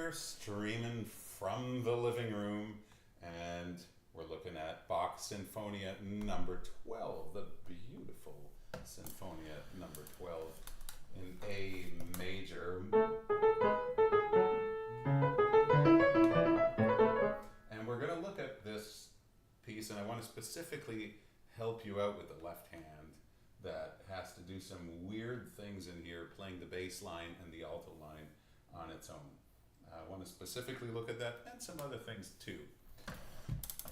here, streaming from the living room, and we're looking at Bach Sinfonia number 12, the beautiful Sinfonia number 12 in A major. And we're going to look at this piece, and I want to specifically help you out with the left hand that has to do some weird things in here, playing the bass line and the alto line on its own. I want to specifically look at that and some other things too.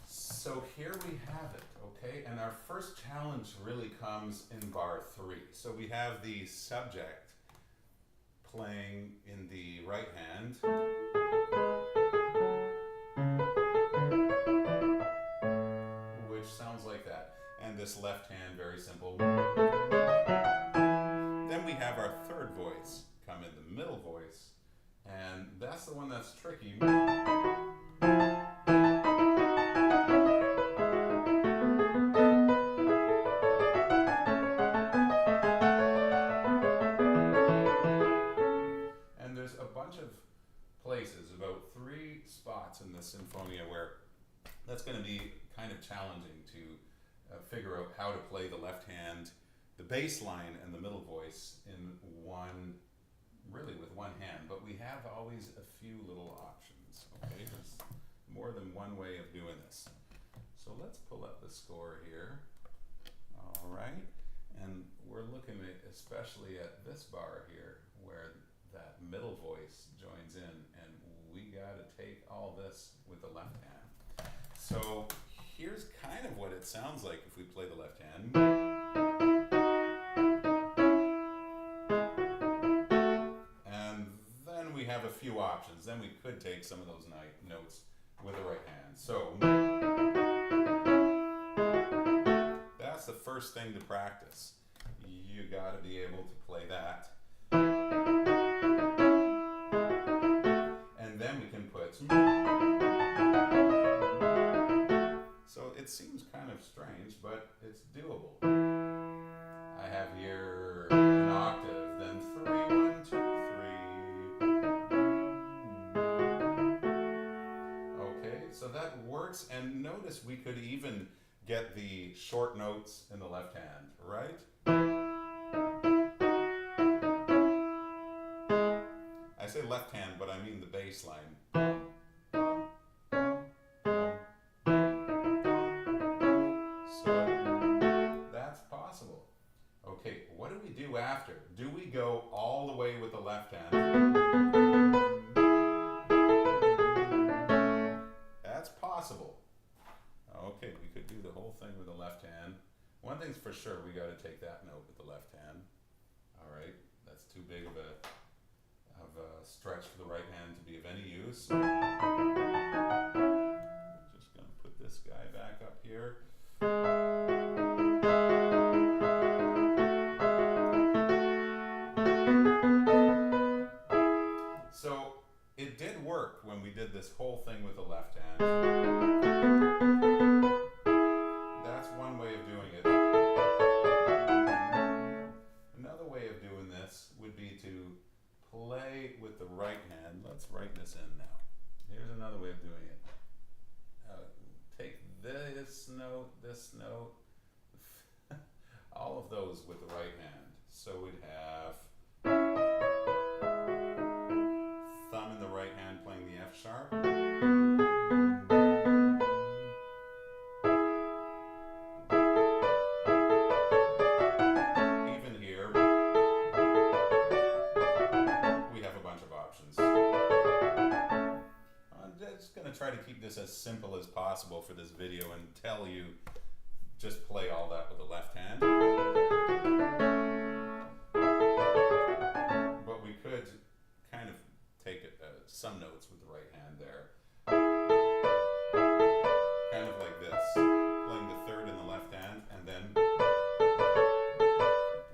So here we have it, okay? And our first challenge really comes in bar 3. So we have the subject playing in the right hand. Which sounds like that. And this left hand, very simple. Then we have our third voice come in the middle voice, and that's the one that's tricky. And there's a bunch of places, about 3 spots in the Sinfonia where that's going to be kind of challenging to figure out how to play the left hand, the bass line and the middle voice in one, really with one hand, but we have always a few little options, okay? There's more than one way of doing this. So let's pull up the score here. All right, and we're looking at, especially at this bar here, where that middle voice joins in, and we gotta take all this with the left hand. So here's kind of what it sounds like if we play the left hand. And then we have a few options. Then we could take some of those notes with the right hand. So that's the first thing to practice. You got to be able to play that. And then we can put some. So it seems kind of strange, but it's doable. I have here an octave, then 3, 1, 2, 3. Okay, so that works, and notice we could even get the short notes in the left hand, right? I say left hand, but I mean the bass line. Okay, what do we do after? Do we go all the way with the left hand? That's possible. Okay, we could do the whole thing with the left hand. One thing's for sure, we got to take that note with the left hand. All right, that's too big of a stretch for the right hand to be of any use. Just going to put this guy back up here. So it did work when we did this whole thing with the left hand. That's one way of doing it. Another way of doing this would be to play with the right hand. Let's write this in now. Here's another way of doing it. Take this note, all of those with the right hand. So we'd have thumb in the right hand playing the F sharp. Even here, we have a bunch of options. I'm just going to try to keep this as simple as possible for this video and tell you just play all that with the left hand. But we could kind of take some notes with the right hand there. Kind of like this, playing the third in the left hand and then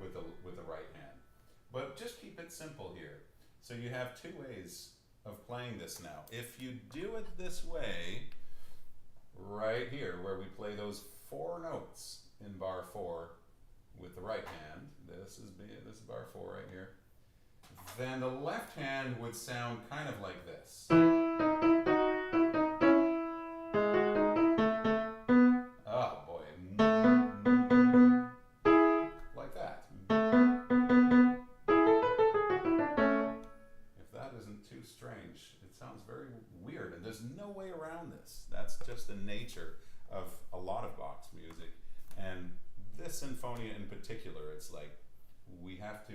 with the right hand. But just keep it simple here. So you have 2 ways of playing this now. If you do it this way, right here, where we play those 4 notes in bar 4 with the right hand, this is bar 4 right here, then the left hand would sound kind of like this. Oh boy. Like that. If that isn't too strange, it sounds very weird, and there's no way around this. That's just the nature of a lot of Bach's music. And this Sinfonia in particular, it's like we have to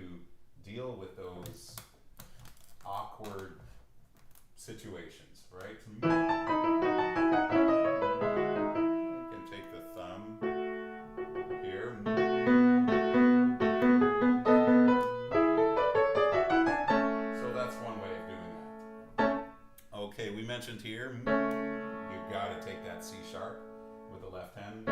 deal with those awkward situations, right? I can take the thumb here. So that's one way of doing that. Okay, we mentioned here, you've got to take that C sharp with the left hand.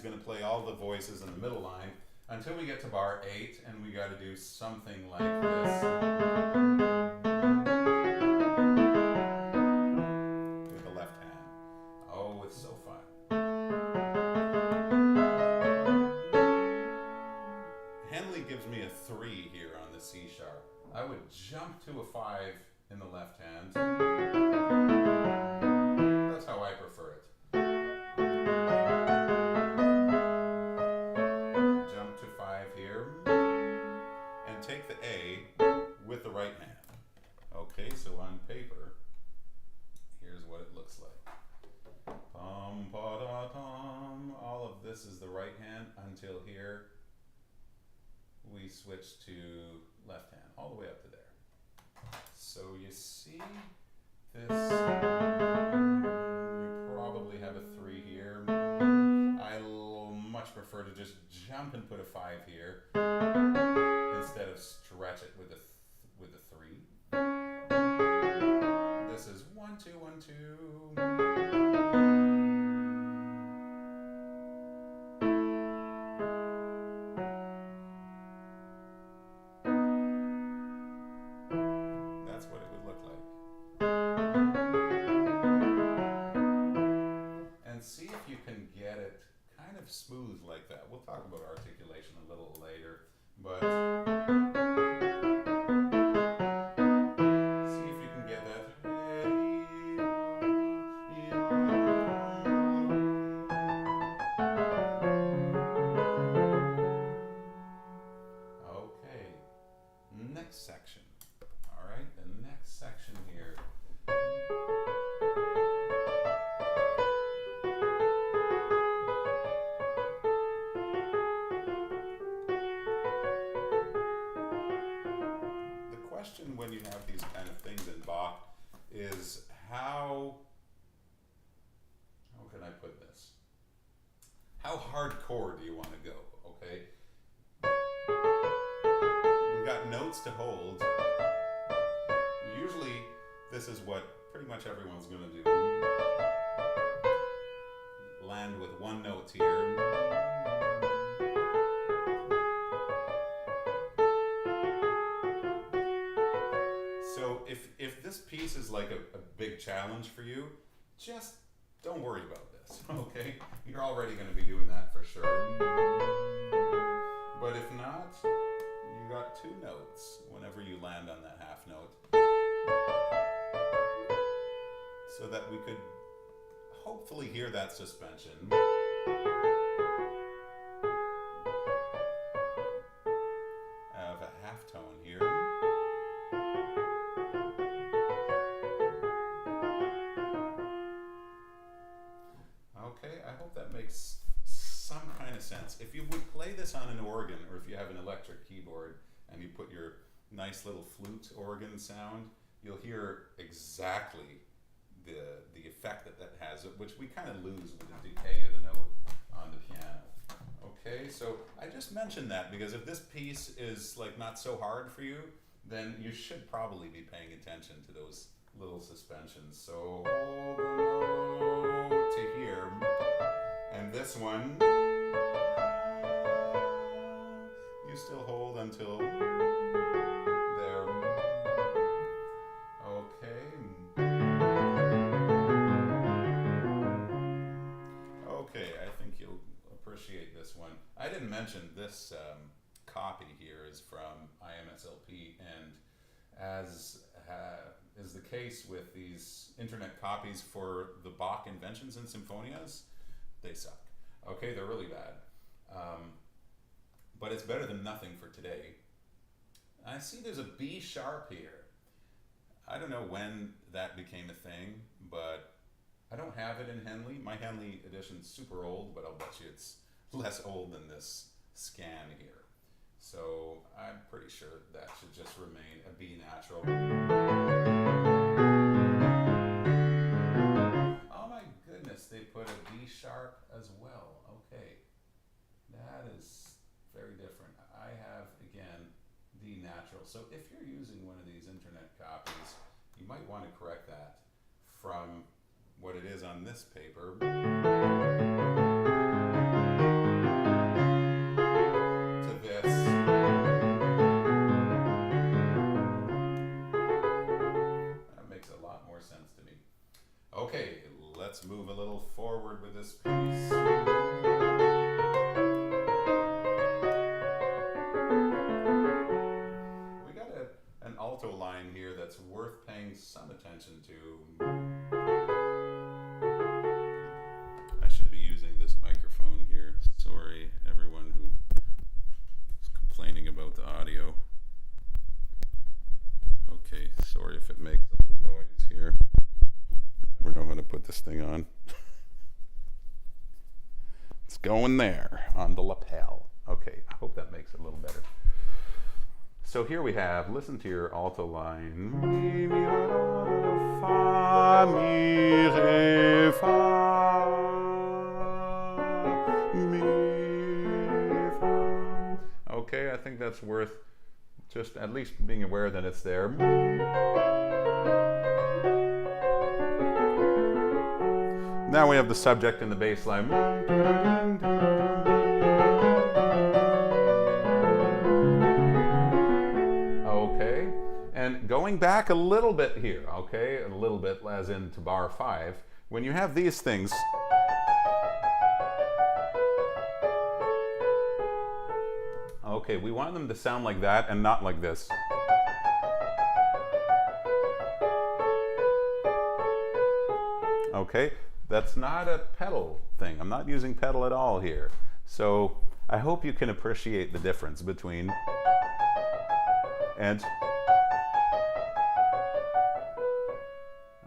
Going to play all the voices in the middle line until we get to bar 8, and we got to do something like this with the left hand. Oh, it's so fun. Henley gives me a 3 here on the C sharp. I would jump to a 5 in the left hand. That's how I prefer it. Take the A with the right hand. Okay, so on paper, here's what it looks like. Pum, pa, da, tum. All of this is the right hand until here we switch to left hand, all the way up to there. So you see this, you probably have a 3 here. I'll much prefer to just jump and put a 5 here, instead of stretch it with a 3. This is 1 2 1 2. That's what it would look like. And see if you can get it kind of smooth like that. We'll talk about articulation a little later, but see if you can get that. Okay, next section. All right, the next section here. When you have these kind of things in Bach is how can I put this? How hardcore do you want to go, okay? We've got notes to hold. Usually this is what pretty much everyone's going to do. Land with one note here. So if this piece is like a big challenge for you, just don't worry about this, okay? You're already going to be doing that for sure. But if not, you got 2 notes whenever you land on that half note, so that we could hopefully hear that suspension. I have a half tone here. Okay, I hope that makes some kind of sense. If you would play this on an organ, or if you have an electric keyboard and you put your nice little flute organ sound, you'll hear exactly the effect that has, which we kind of lose with the decay of the note on the piano. Okay, so I just mentioned that because if this piece is like not so hard for you, then you should probably be paying attention to those little suspensions. So hold the note to here, and this one you still hold until there. this copy here is from IMSLP, and as is the case with these internet copies for the Bach Inventions and Sinfonias, they suck. Okay, they're really bad. But it's better than nothing for today. I see there's a B sharp here. I don't know when that became a thing, but I don't have it in Henley. My Henley edition's super old, but I'll bet you it's less old than this scan here. So I'm pretty sure that should just remain a B natural. Oh my goodness, they put a B sharp as well. Okay, that is very different. I have, again, D natural. So if you're using one of these internet copies, you might want to correct that from what it is on this paper to this. That makes a lot more sense to me. Okay, let's move a little forward with this piece. We got an alto line here that's worth paying some attention to. I should be using this microphone here. Sorry, everyone who is complaining about the audio. Okay, sorry if it makes a little noise here. I never know how to put this thing on. It's going there on the lapel. Okay, I hope that makes it a little better. So here we have, listen to your alto line. Mi, mi, fa, mi, re, fa, mi, fa. Okay, I think that's worth just at least being aware that it's there. Now we have the subject and the bass line. Okay, and going back a little bit here, okay, a little bit as into bar 5, when you have these things, okay, we want them to sound like that and not like this. Okay, that's not a pedal thing. I'm not using pedal at all here. So I hope you can appreciate the difference between and.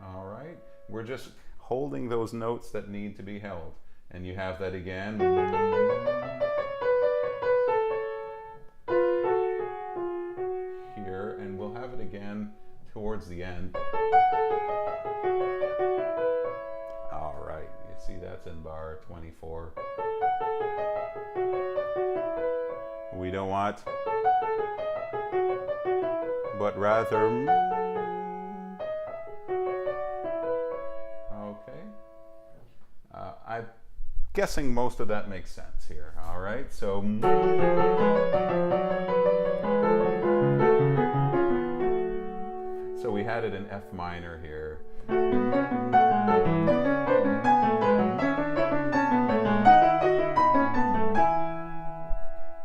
All right, we're just holding those notes that need to be held. And you have that again. Here, and we'll have it again towards the end. All right, you see that's in bar 24. We don't want, but rather, okay. I'm guessing most of that makes sense here, all right? So, we had it in F minor here.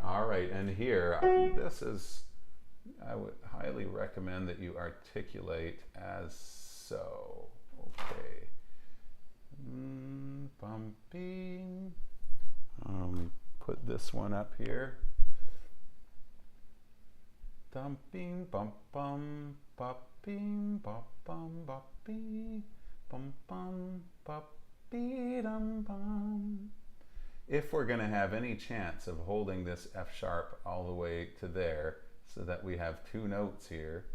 All right, and here, this is, I would highly recommend that you articulate as so. Okay. Bumping. Put this one up here. Dumping, bum bum, bum bum bum bum bum bum bum. If we're going to have any chance of holding this F sharp all the way to there so that we have two notes here,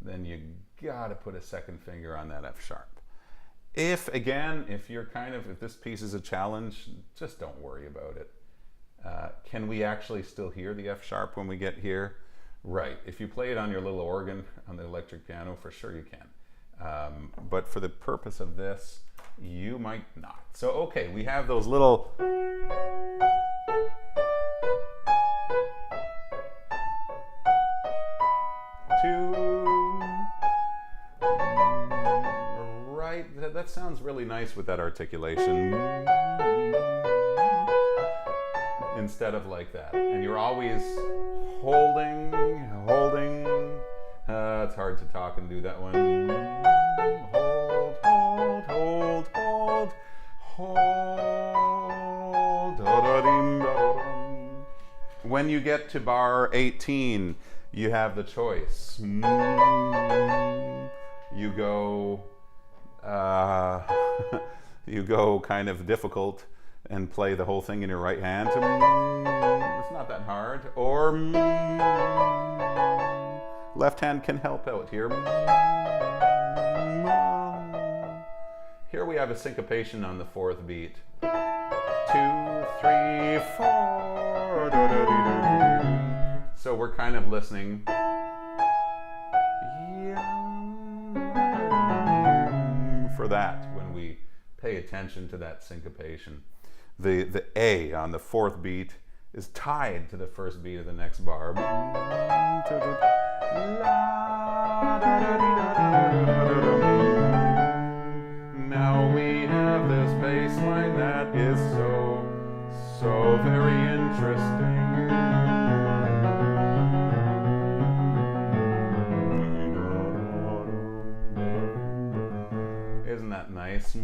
then you got to put a second finger on that F sharp. If this piece is a challenge, just don't worry about it. Can we actually still hear the F sharp when we get here? Right, if you play it on your little organ on the electric piano, for sure you can. But for the purpose of this, you might not. So, okay, we have those little right, that sounds really nice with that articulation. instead of like that. And you're always holding. It's hard to talk and do that one. Hold. When you get to bar 18, you have the choice. You go kind of difficult and play the whole thing in your right hand. It's not that hard. Or left hand can help out here. Here we have a syncopation on the fourth beat. 2, 3, 4. So we're kind of listening. For that, when we pay attention to that syncopation. The A on the fourth beat is tied to the first beat of the next bar. Now we have this bass line that is so very interesting. Isn't that nice?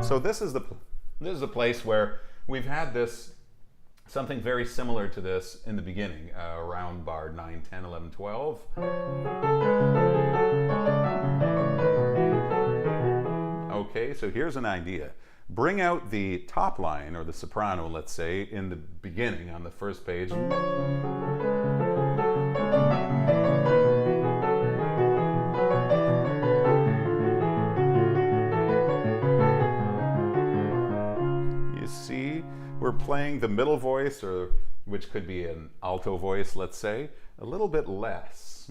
So this is the place where we've had this, something very similar to this in the beginning, around bar 9, 10, 11, 12. Okay, so here's an idea. Bring out the top line, or the soprano, let's say, in the beginning on the first page. We're playing the middle voice, or which could be an alto voice, let's say, a little bit less.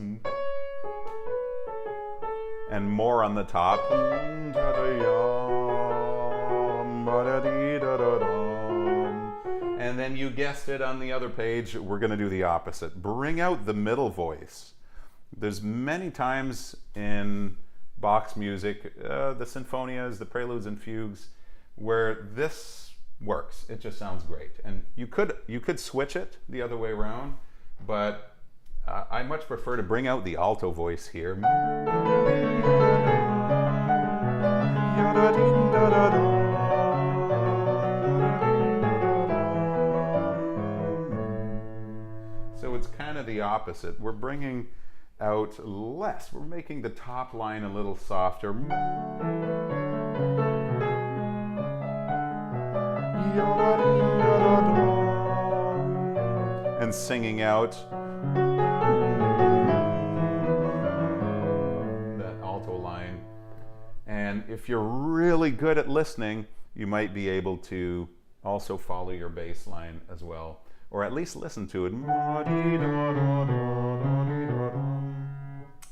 And more on the top. And then you guessed it, on the other page, we're going to do the opposite. Bring out the middle voice. There's many times in Bach's music, the sinfonias, the preludes and fugues, where this works. It just sounds great. And you could switch it the other way around, but I much prefer to bring out the alto voice here. So it's kind of the opposite. We're bringing out less. We're making the top line a little softer. And singing out that alto line. And if you're really good at listening, you might be able to also follow your bass line as well, or at least listen to it.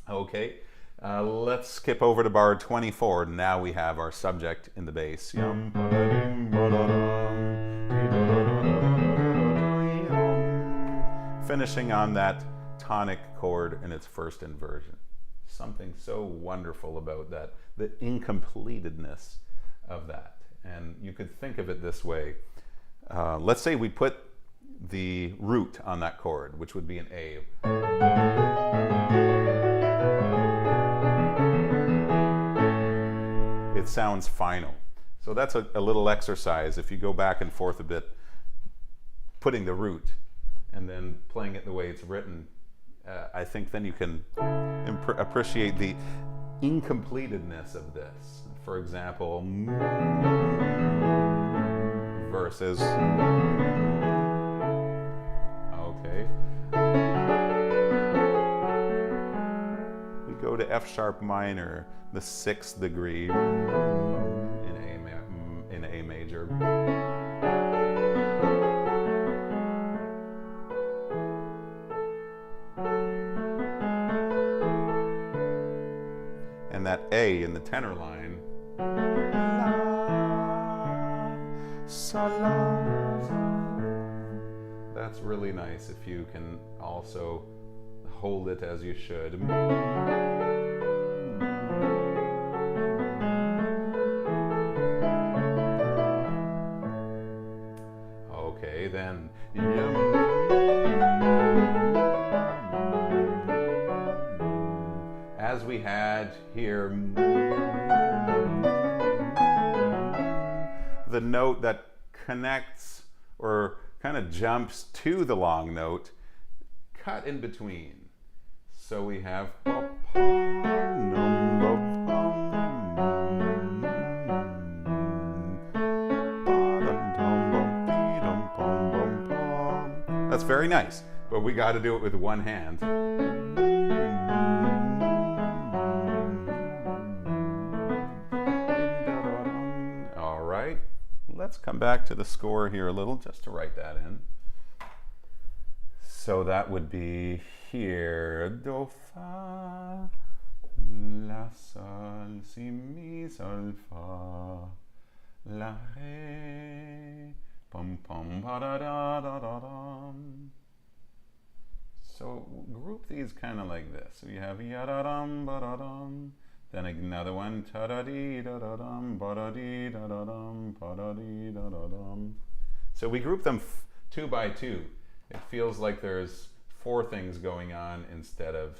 Okay, let's skip over to bar 24. Now we have our subject in the bass. Finishing on that tonic chord in its first inversion. Something so wonderful about that, the incompletedness of that. And you could think of it this way. Let's say we put the root on that chord, which would be an A. It sounds final. So that's a little exercise. If you go back and forth a bit, putting the root and then playing it the way it's written, I think then you can appreciate the incompletedness of this. For example, verses. Okay. We go to F sharp minor, the 6th degree in A major. And that A in the tenor line. That's really nice if you can also hold it as you should. again. As we had here, the note that connects or kind of jumps to the long note, cut in between. So we have that's very nice, but we got to do it with one hand. All right, let's come back to the score here a little just to write that in. So that would be here, do, fa, la, sol, si, mi, sol, fa, la, re, pum, pum, ba, da, da, da, da, dum. So group these kind of like this. So you have ya, da, dum, ba, da, dum. Then another one, ta, da, dee, da, da, dum, ba, da, dee, da, da, dum, ba, da, dee, da, da, dum. So we group them 2 by 2. It feels like there's 4 things going on instead of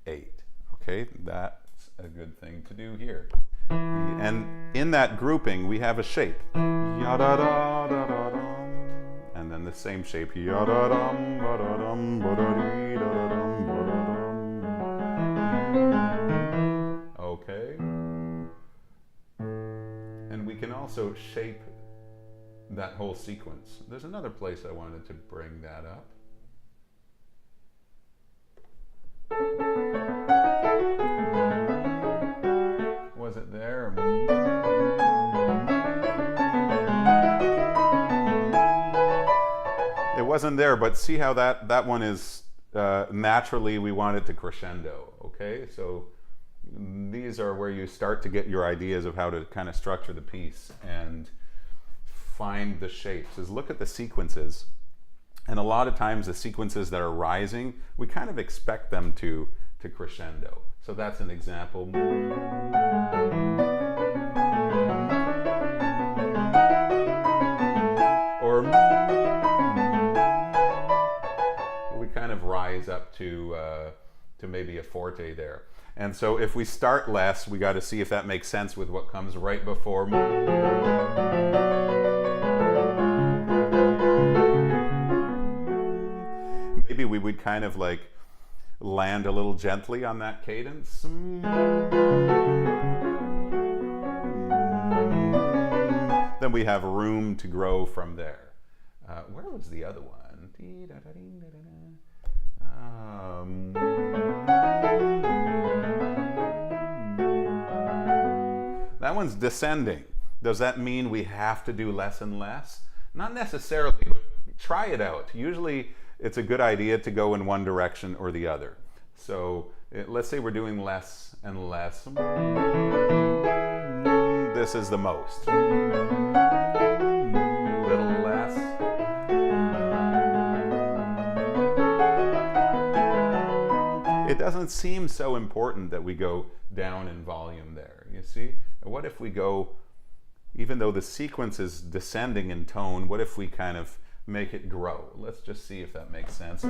8. Okay, that's a good thing to do here. And in that grouping, we have a shape. Ya-da-da-da-da-dum. And then the same shape. Ya-da-dum, ba-da-dum, ba-da-dee, da-da-dum, ba-da-dum. Okay. And we can also shape that whole sequence. There's another place I wanted to bring that up. Was it there? It wasn't there, but see how that one is naturally we want it to crescendo, okay? So these are where you start to get your ideas of how to kind of structure the piece and find the shapes. Is look at the sequences. And a lot of times the sequences that are rising, we kind of expect them to crescendo. So that's an example. Or we kind of rise up to maybe a forte there. And so if we start less, we got to see if that makes sense with what comes right before. Maybe we would kind of like land a little gently on that cadence. Then we have room to grow from there. Where was the other one? That one's descending. Does that mean we have to do less and less? Not necessarily, but try it out. Usually it's a good idea to go in one direction or the other. So let's say we're doing less and less. This is the most. A little less. It doesn't seem so important that we go down in volume there, you see? What if we go, even though the sequence is descending in tone, what if we kind of make it grow? Let's just see if that makes sense.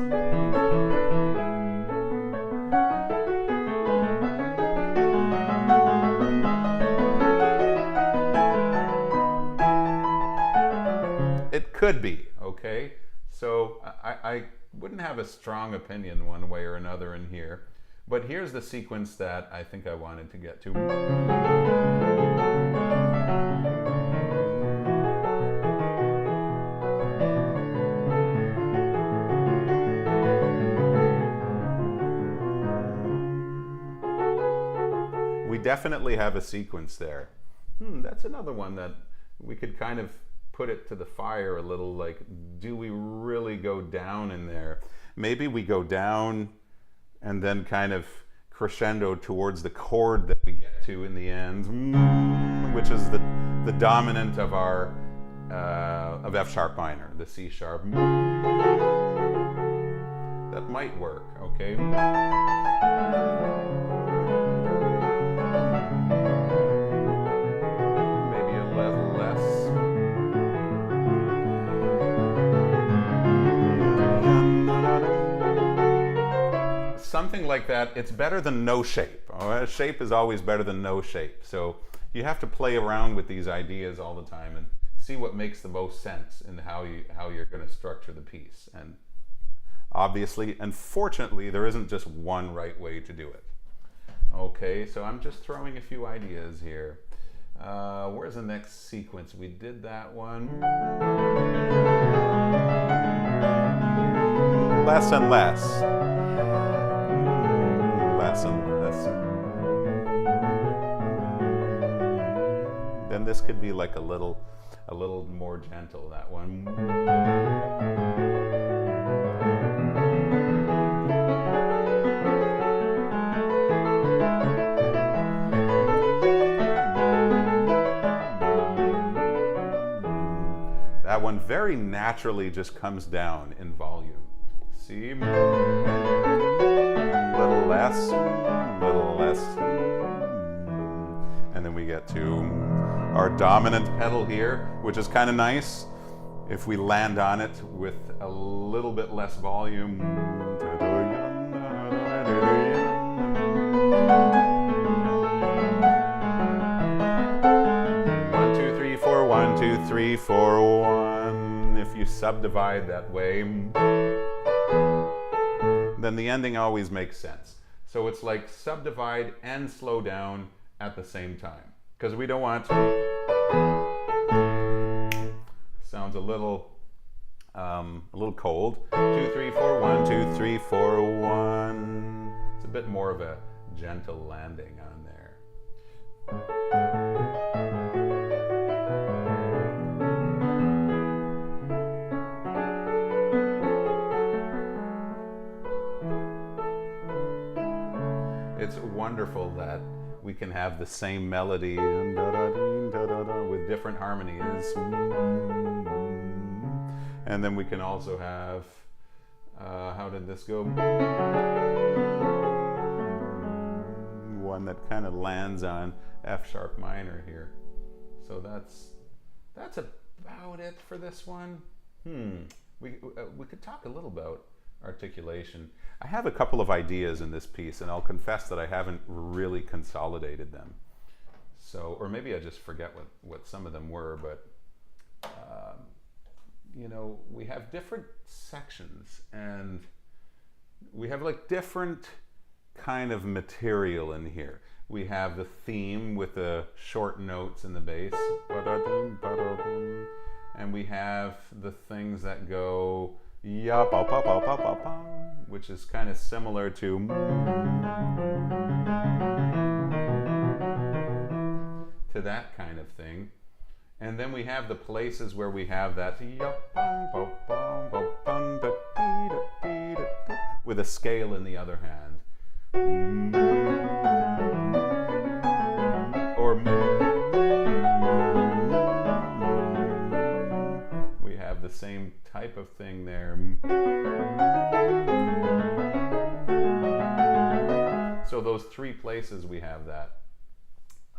It could be, okay? So I wouldn't have a strong opinion one way or another in here, but here's the sequence that I think I wanted to get to. We definitely have a sequence there. That's another one that we could kind of put it to the fire a little, like, do we really go down in there? Maybe we go down and then kind of crescendo towards the chord that we get to in the end, which is the dominant of our of F sharp minor, the C sharp. That might work, okay? Maybe a little less. something like that, it's better than no shape. Shape is always better than no shape. So you have to play around with these ideas all the time and see what makes the most sense in how you're going to structure the piece. And obviously, unfortunately, there isn't just one right way to do it. Okay, so I'm just throwing a few ideas here. Where's the next sequence? We did that one. Less and less. Less and less. Then this could be like a little more gentle, that one. That one very naturally just comes down in volume. See? Little less, little less. And then we get to our dominant pedal here, which is kind of nice. If we land on it with a little bit less volume. 1, 2, 3, 4, 1, 2, 3, 4, 1. If you subdivide that way, then the ending always makes sense. So it's like subdivide and slow down at the same time. Because we don't want sounds a little cold. 2, 3, 4, 1, 2, 3, 4, 1. It's a bit more of a gentle landing on there. It's wonderful that we can have the same melody with different harmonies. And then we can also have, how did this go? One that kind of lands on F sharp minor here. So that's about it for this one. We could talk a little about articulation. I have a couple of ideas in this piece, and I'll confess that I haven't really consolidated them. So, or maybe I just forget what some of them were, but you know, we have different sections, and we have like different kind of material in here. We have the theme with the short notes in the bass, and we have the things that go ya pa pa pa pa pa pa, which is kind of similar to that kind of thing. And then we have the places where we have that with a scale in the other hand. Or we have the same type of thing there. So those three places we have that.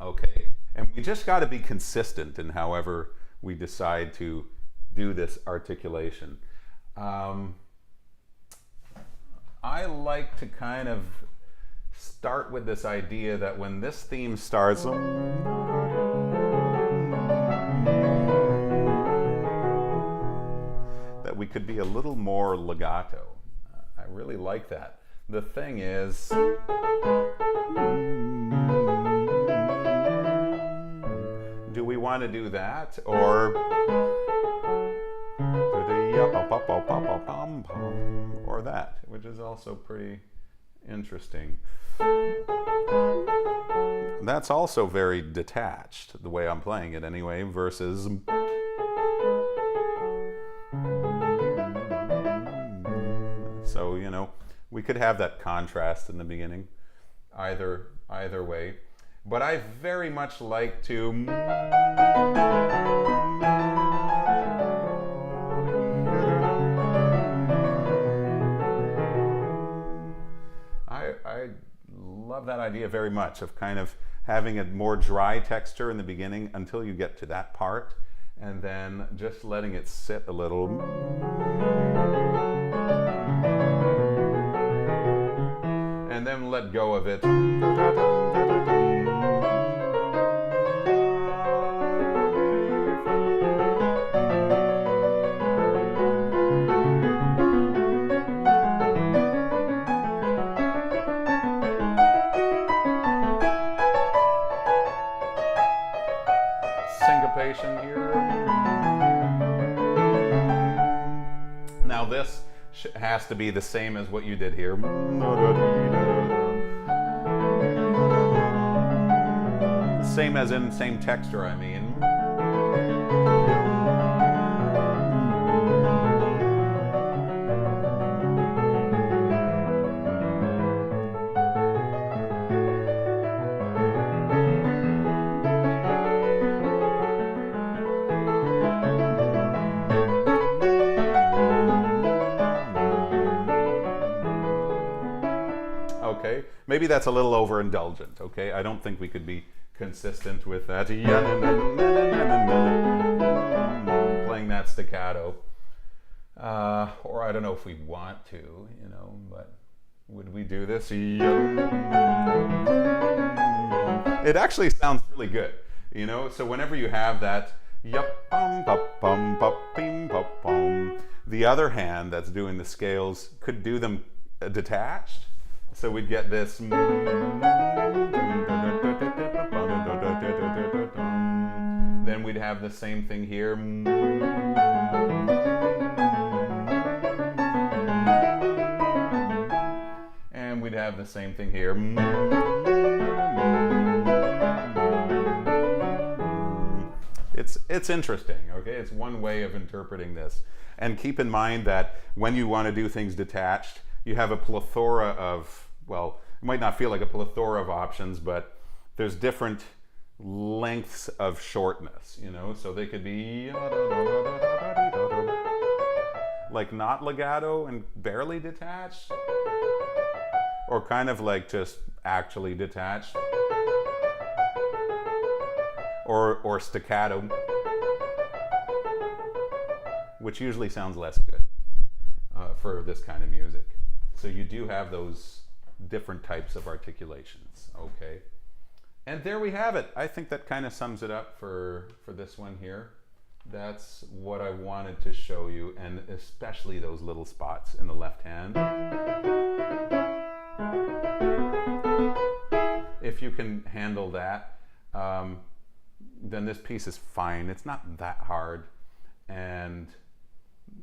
Okay, and we just got to be consistent in however we decide to do this articulation. I like to kind of start with this idea that when this theme starts, that we could be a little more legato. I really like that. The thing is, do we want to do that, or that, which is also pretty interesting. That's also very detached, the way I'm playing it anyway, versus so, you know, we could have that contrast in the beginning, either way. But I very much like to I love that idea very much of kind of having a more dry texture in the beginning until you get to that part, and then just letting it sit a little. go of it. Syncopation here. Now this has to be the same as what you did here. Same as in same texture, I mean. Okay, maybe that's a little overindulgent, okay? I don't think we could be consistent with that. Playing that staccato. Or I don't know if we want to, you know, but would we do this? It actually sounds really good, you know? So whenever you have that, the other hand that's doing the scales could do them detached. So we'd get this. Then we'd have the same thing here. And we'd have the same thing here. It's interesting, okay? It's one way of interpreting this. And keep in mind that when you want to do things detached, you have a plethora of, well, it might not feel like a plethora of options, but there's different lengths of shortness, you know? So they could be like not legato and barely detached, or kind of like just actually detached, or staccato, which usually sounds less good for this kind of music. So you do have those different types of articulations, okay? And there we have it. I think that kind of sums it up for this one here. That's what I wanted to show you, and especially those little spots in the left hand. If you can handle that, then this piece is fine. It's not that hard. And,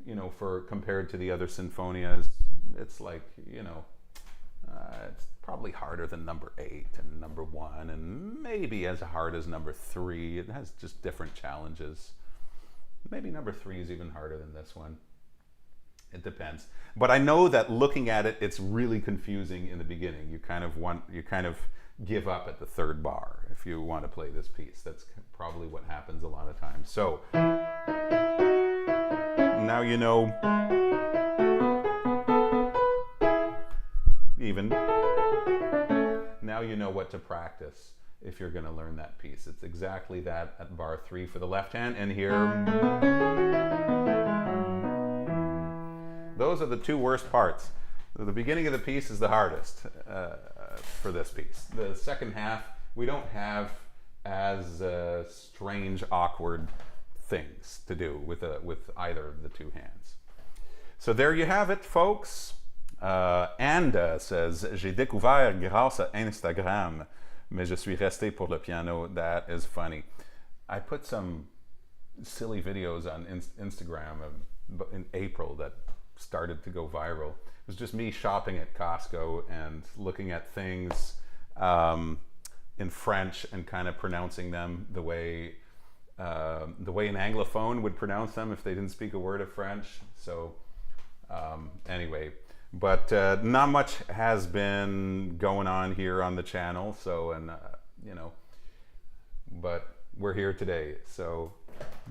you know, compared to the other Sinfonias, it's like, you know, it's probably harder than number 8 and number 1, and maybe as hard as number 3. It has just different challenges. Maybe number 3 is even harder than this one. It depends. But I know that looking at it, it's really confusing in the beginning. You kind of give up at the 3rd bar if you want to play this piece. That's probably what happens a lot of times. So now you know. Even now you know what to practice if you're going to learn that piece. It's exactly that at bar 3 for the left hand, and here. Those are the 2 worst parts. The beginning of the piece is the hardest for this piece. The second half, we don't have as strange, awkward things to do with either of the 2 hands. So there you have it, folks. And says, j'ai découvert grâce à Instagram, mais je suis resté pour le piano. That is funny. I put some silly videos on Instagram in April that started to go viral. It was just me shopping at Costco and looking at things in French and kind of pronouncing them the way an Anglophone would pronounce them if they didn't speak a word of French. So anyway. But not much has been going on here on the channel, so, and you know, but we're here today, so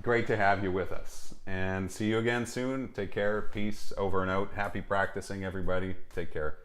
great to have you with us, and see you again soon. Take care. Peace. Over and out. Happy practicing, everybody. Take care.